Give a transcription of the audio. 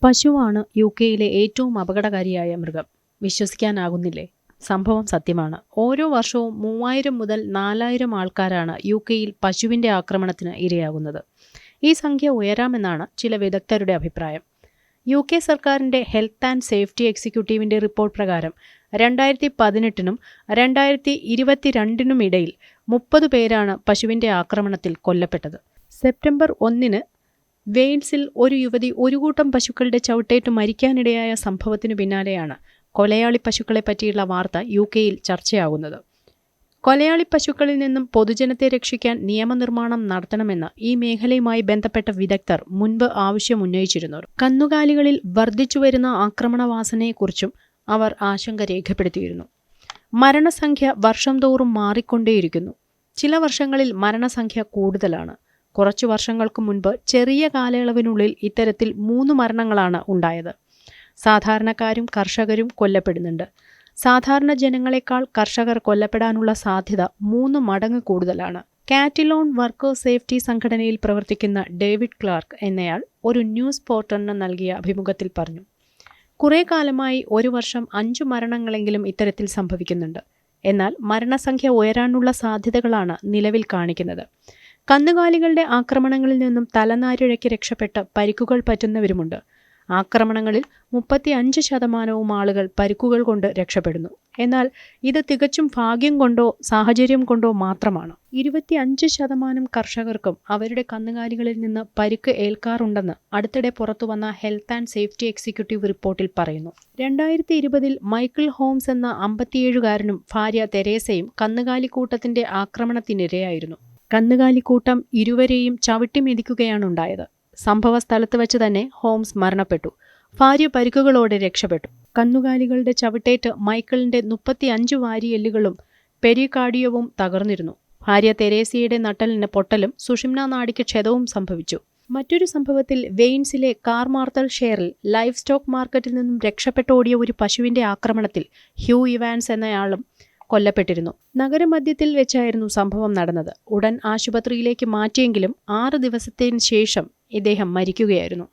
പശുവാണ് യുകെയിലെ ഏറ്റവും അപകടകാരിയായ മൃഗം. വിശ്വസിക്കാനാകുന്നില്ലേ? സംഭവം സത്യമാണ്. ഓരോ വർഷവും 3000 മുതൽ 4000 ആൾക്കാരാണ് യുകെയിൽ പശുവിൻ്റെ ആക്രമണത്തിന് ഇരയാകുന്നത്. ഈ സംഖ്യ ഉയരാമെന്നാണ് ചില വിദഗ്ധരുടെ അഭിപ്രായം. യുകെ സർക്കാരിൻ്റെ ഹെൽത്ത് ആൻഡ് സേഫ്റ്റി എക്സിക്യൂട്ടീവിൻ്റെ റിപ്പോർട്ട് പ്രകാരം 2018 2022 ഇടയിൽ 30 പേരാണ് പശുവിൻ്റെ ആക്രമണത്തിൽ കൊല്ലപ്പെട്ടത്. സെപ്റ്റംബർ 1 വെയിൽസിൽ ഒരു യുവതി ഒരു കൂട്ടം പശുക്കളുടെ ചവിട്ടേറ്റ് മരിക്കാനിടയായ സംഭവത്തിനു പിന്നാലെയാണ് കൊലയാളി പശുക്കളെ പറ്റിയുള്ള വാർത്ത യുകെയിൽ ചർച്ചയാകുന്നത്. കൊലയാളി പശുക്കളിൽ നിന്നും പൊതുജനത്തെ രക്ഷിക്കാൻ നിയമനിർമ്മാണം നടത്തണമെന്ന് ഈ മേഖലയുമായി ബന്ധപ്പെട്ട വിദഗ്ധർ മുൻപ് ആവശ്യമുന്നയിച്ചിരുന്നു. കന്നുകാലികളിൽ വർദ്ധിച്ചുവരുന്ന ആക്രമണവാസനയെക്കുറിച്ചും അവർ ആശങ്ക രേഖപ്പെടുത്തിയിരുന്നു. മരണസംഖ്യ വർഷം തോറും മാറിക്കൊണ്ടേയിരിക്കുന്നു. ചില വർഷങ്ങളിൽ മരണസംഖ്യ കൂടുതലാണ്. കുറച്ചു വർഷങ്ങൾക്ക് മുൻപ് ചെറിയ കാലയളവിനുള്ളിൽ ഇത്തരത്തിൽ 3 മരണങ്ങളാണ് ഉണ്ടായത്. സാധാരണക്കാരും കർഷകരും കൊല്ലപ്പെടുന്നുണ്ട്. സാധാരണ ജനങ്ങളെക്കാൾ കർഷകർ കൊല്ലപ്പെടാനുള്ള സാധ്യത 3 മടങ്ങ് കൂടുതലാണ്. കാറ്റിലോൺ വർക്കേഴ്സ് സേഫ്റ്റി സംഘടനയിൽ പ്രവർത്തിക്കുന്ന ഡേവിഡ് ക്ലാർക്ക് എന്നയാൾ ഒരു ന്യൂസ് പോർട്ടലിന് നൽകിയ അഭിമുഖത്തിൽ പറഞ്ഞു. കുറേ കാലമായി ഒരു വർഷം 5 മരണങ്ങളെങ്കിലും ഇത്തരത്തിൽ സംഭവിക്കുന്നുണ്ട്. എന്നാൽ മരണസംഖ്യ ഉയരാനുള്ള സാധ്യതകളാണ് നിലവിൽ കാണിക്കുന്നത്. കന്നുകാലികളുടെ ആക്രമണങ്ങളിൽ നിന്നും തലനാരിഴയ്ക്ക് രക്ഷപ്പെട്ട് പരിക്കുകൾ പറ്റുന്നവരുമുണ്ട്. ആക്രമണങ്ങളിൽ 35% ആളുകൾ പരിക്കുകൾ കൊണ്ട് രക്ഷപ്പെടുന്നു. എന്നാൽ ഇത് തികച്ചും ഭാഗ്യം കൊണ്ടോ സാഹചര്യം കൊണ്ടോ മാത്രമാണ്. 25% കർഷകർക്കും അവരുടെ കന്നുകാലികളിൽ നിന്ന് പരിക്ക് ഏൽക്കാറുണ്ടെന്ന് അടുത്തിടെ പുറത്തുവന്ന ഹെൽത്ത് ആൻഡ് സേഫ്റ്റി എക്സിക്യൂട്ടീവ് റിപ്പോർട്ടിൽ പറയുന്നു. 2020 മൈക്കിൾ ഹോംസ് എന്ന 57-കാരനും ഭാര്യ തെരേസയും കന്നുകാലിക്കൂട്ടത്തിന്റെ ആക്രമണത്തിനിരയായിരുന്നു. കന്നുകാലിക്കൂട്ടം ഇരുവരെയും ചവിട്ടിമെതിക്കുകയാണുണ്ടായത്. സംഭവ സ്ഥലത്ത് വെച്ച് തന്നെ ഹോംസ് മരണപ്പെട്ടു. ഭാര്യ പരിക്കുകളോടെ രക്ഷപ്പെട്ടു. കന്നുകാലികളുടെ ചവിട്ടേറ്റ് മൈക്കിളിന്റെ 35 വാരിയെല്ലുകളും പെരികാർഡിയവും തകർന്നിരുന്നു. ഭാര്യ തെരേസയുടെ നട്ടലിന് പൊട്ടലും സുഷുമ്നാ നാഡിക്ക് ക്ഷതവും സംഭവിച്ചു. മറ്റൊരു സംഭവത്തിൽ വെയിൻസിലെ കാർമാർത്തൽ ഷെയറിൽ ലൈഫ് സ്റ്റോക്ക് മാർക്കറ്റിൽ നിന്നും രക്ഷപ്പെട്ടോടിയ ഒരു പശുവിന്റെ ആക്രമണത്തിൽ ഹ്യൂ ഇവാൻസ് എന്നയാളും കൊല്ലപ്പെട്ടിരുന്നു. നഗരമധ്യത്തിൽ വെച്ചായിരുന്നു സംഭവം നടന്നത്. ഉടൻ ആശുപത്രിയിലേക്ക് മാറ്റിയെങ്കിലും 6 ദിവസത്തിന് ശേഷം ഇദ്ദേഹം മരിക്കുകയായിരുന്നു.